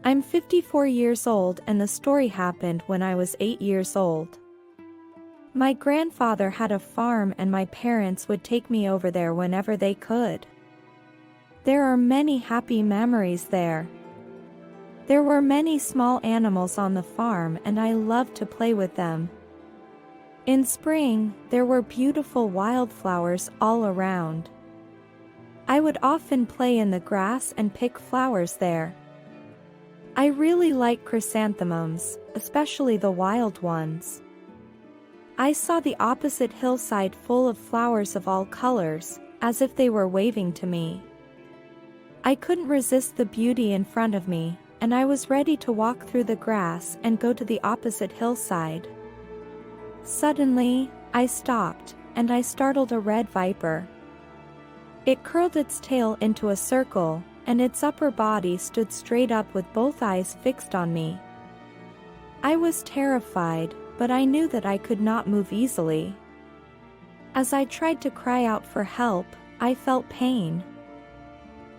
I'm 54 years old and the story happened when I was 8 years old. My grandfather had a farm and my parents would take me over there whenever they could. There are many happy memories there. There were many small animals on the farm and I loved to play with them. In spring, there were beautiful wildflowers all around. I would often play in the grass and pick flowers there. I really like chrysanthemums, especially the wild ones. I saw the opposite hillside full of flowers of all colors, as if they were waving to me. I couldn't resist the beauty in front of me, and I was ready to walk through the grass and go to the opposite hillside. Suddenly, I stopped, and I startled a red viper. It curled its tail into a circle, and its upper body stood straight up with both eyes fixed on me. I was terrified, but I knew that I could not move easily. As I tried to cry out for help, I felt pain.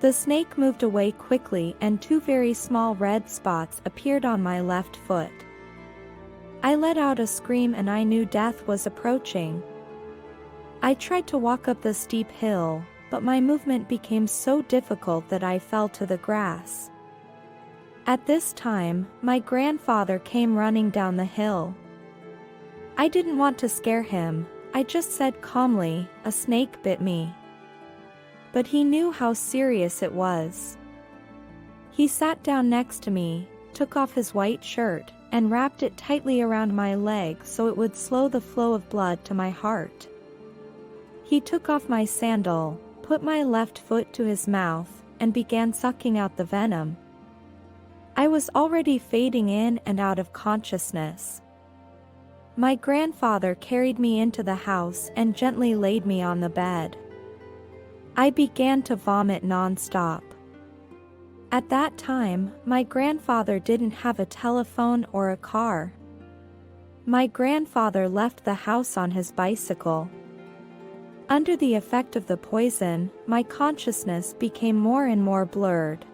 The snake moved away quickly and 2 very small red spots appeared on my left foot. I let out a scream and I knew death was approaching. I tried to walk up the steep hill, but my movement became so difficult that I fell to the grass. At this time, my grandfather came running down the hill. I didn't want to scare him, I just said calmly, "A snake bit me." But he knew how serious it was. He sat down next to me, took off his white shirt, and wrapped it tightly around my leg so it would slow the flow of blood to my heart. He took off my sandal, put my left foot to his mouth, and began sucking out the venom. I was already fading in and out of consciousness. My grandfather carried me into the house and gently laid me on the bed. I began to vomit non-stop. At that time, my grandfather didn't have a telephone or a car. My grandfather left the house on his bicycle. Under the effect of the poison, my consciousness became more and more blurred.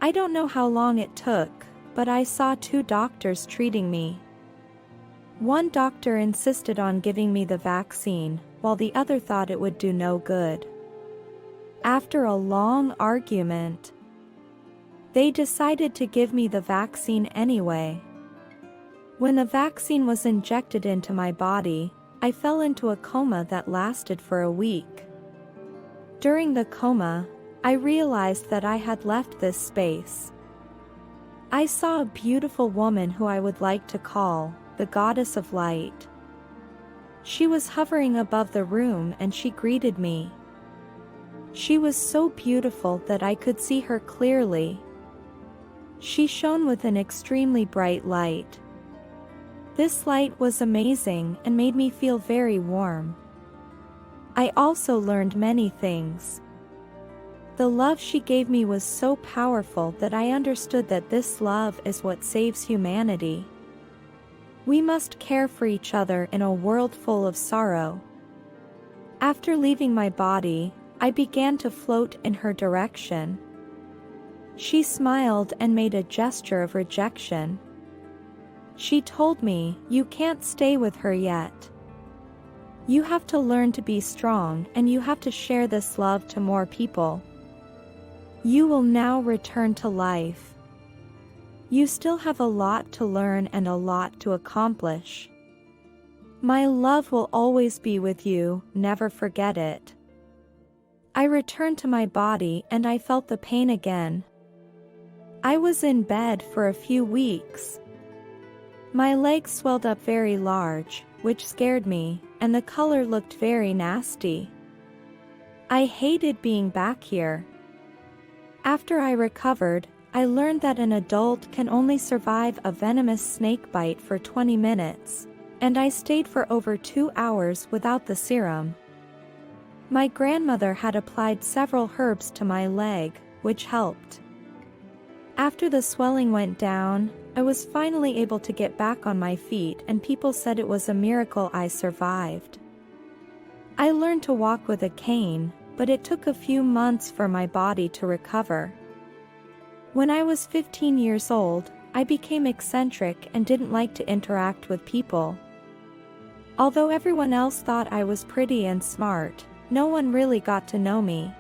I don't know how long it took, but I saw 2 doctors treating me. One doctor insisted on giving me the vaccine, while the other thought it would do no good. After a long argument, they decided to give me the vaccine anyway. When the vaccine was injected into my body, I fell into a coma that lasted for a week. During the coma, I realized that I had left this space. I saw a beautiful woman who I would like to call the Goddess of Light. She was hovering above the room and she greeted me. She was so beautiful that I could see her clearly. She shone with an extremely bright light. This light was amazing and made me feel very warm. I also learned many things. The love she gave me was so powerful that I understood that this love is what saves humanity. We must care for each other in a world full of sorrow. After leaving my body, I began to float in her direction. She smiled and made a gesture of rejection. She told me, "You can't stay with her yet. You have to learn to be strong and you have to share this love to more people. You will now return to life. You still have a lot to learn and a lot to accomplish. My love will always be with you, never forget it." I returned to my body and I felt the pain again. I was in bed for a few weeks. My legs swelled up very large, which scared me, and the color looked very nasty. I hated being back here. After I recovered, I learned that an adult can only survive a venomous snake bite for 20 minutes, and I stayed for over 2 hours without the serum. My grandmother had applied several herbs to my leg, which helped. After the swelling went down, I was finally able to get back on my feet and people said it was a miracle I survived. I learned to walk with a cane, but it took a few months for my body to recover. When I was 15 years old, I became eccentric and didn't like to interact with people. Although everyone else thought I was pretty and smart, no one really got to know me.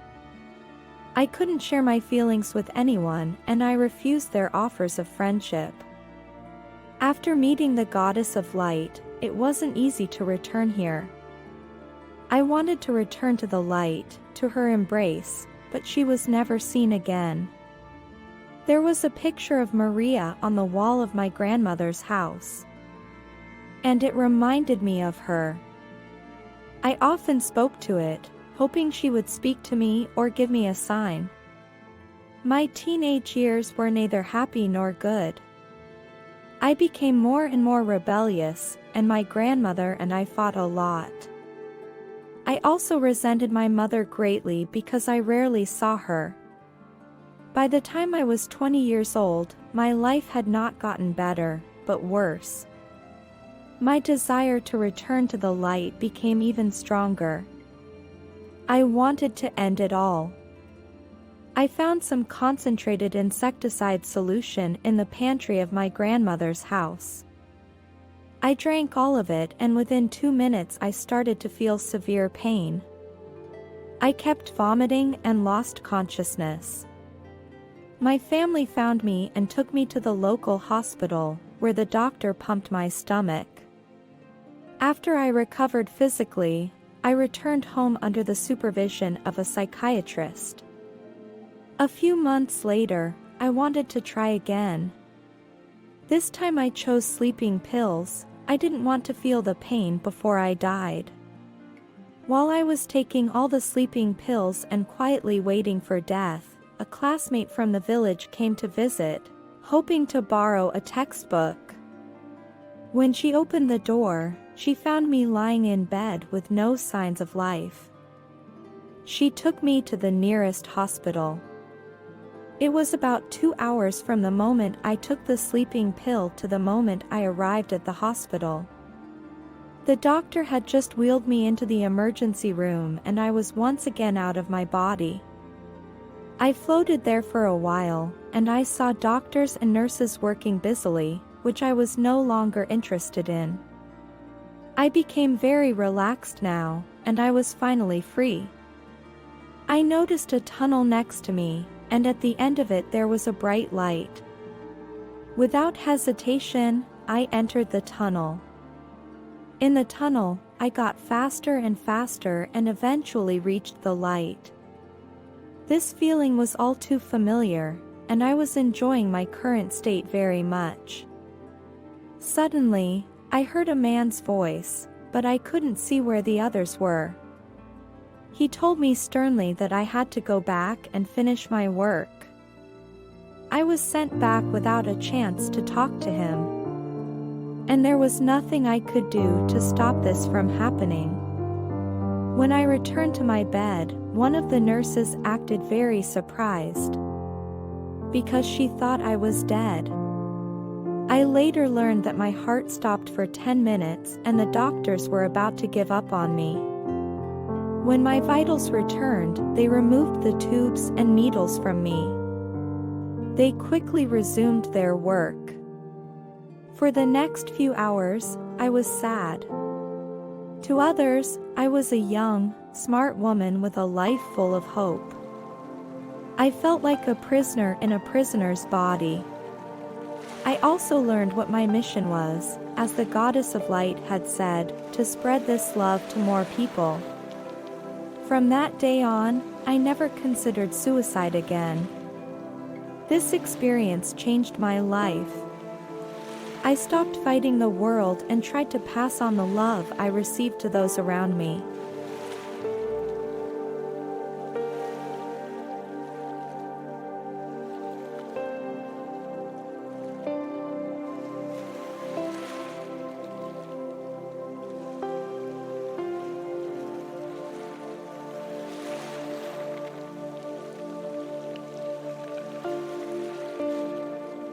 I couldn't share my feelings with anyone, and I refused their offers of friendship. After meeting the goddess of light, it wasn't easy to return here. I wanted to return to the light, to her embrace, but she was never seen again. There was a picture of Maria on the wall of my grandmother's house, and it reminded me of her. I often spoke to it, hoping she would speak to me or give me a sign. My teenage years were neither happy nor good. I became more and more rebellious, and my grandmother and I fought a lot. I also resented my mother greatly because I rarely saw her. By the time I was 20 years old, my life had not gotten better, but worse. My desire to return to the light became even stronger. I wanted to end it all. I found some concentrated insecticide solution in the pantry of my grandmother's house. I drank all of it, and within 2 minutes I started to feel severe pain. I kept vomiting and lost consciousness. My family found me and took me to the local hospital, where the doctor pumped my stomach. After I recovered physically, I returned home under the supervision of a psychiatrist. A few months later, I wanted to try again. This time I chose sleeping pills. I didn't want to feel the pain before I died. While I was taking all the sleeping pills and quietly waiting for death, a classmate from the village came to visit, hoping to borrow a textbook. When she opened the door, she found me lying in bed with no signs of life. She took me to the nearest hospital. It was about 2 hours from the moment I took the sleeping pill to the moment I arrived at the hospital. The doctor had just wheeled me into the emergency room, and I was once again out of my body. I floated there for a while, and I saw doctors and nurses working busily, which I was no longer interested in. I became very relaxed now, and I was finally free. I noticed a tunnel next to me, and at the end of it there was a bright light. Without hesitation, I entered the tunnel. In the tunnel, I got faster and faster and eventually reached the light. This feeling was all too familiar, and I was enjoying my current state very much. Suddenly, I heard a man's voice, but I couldn't see where the others were. He told me sternly that I had to go back and finish my work. I was sent back without a chance to talk to him, and there was nothing I could do to stop this from happening. When I returned to my bed, one of the nurses acted very surprised, because she thought I was dead. I later learned that my heart stopped for 10 minutes and the doctors were about to give up on me. When my vitals returned, they removed the tubes and needles from me. They quickly resumed their work. For the next few hours, I was sad. To others, I was a young, smart woman with a life full of hope. I felt like a prisoner in a prisoner's body. I also learned what my mission was, as the goddess of light had said, to spread this love to more people. From that day on, I never considered suicide again. This experience changed my life. I stopped fighting the world and tried to pass on the love I received to those around me.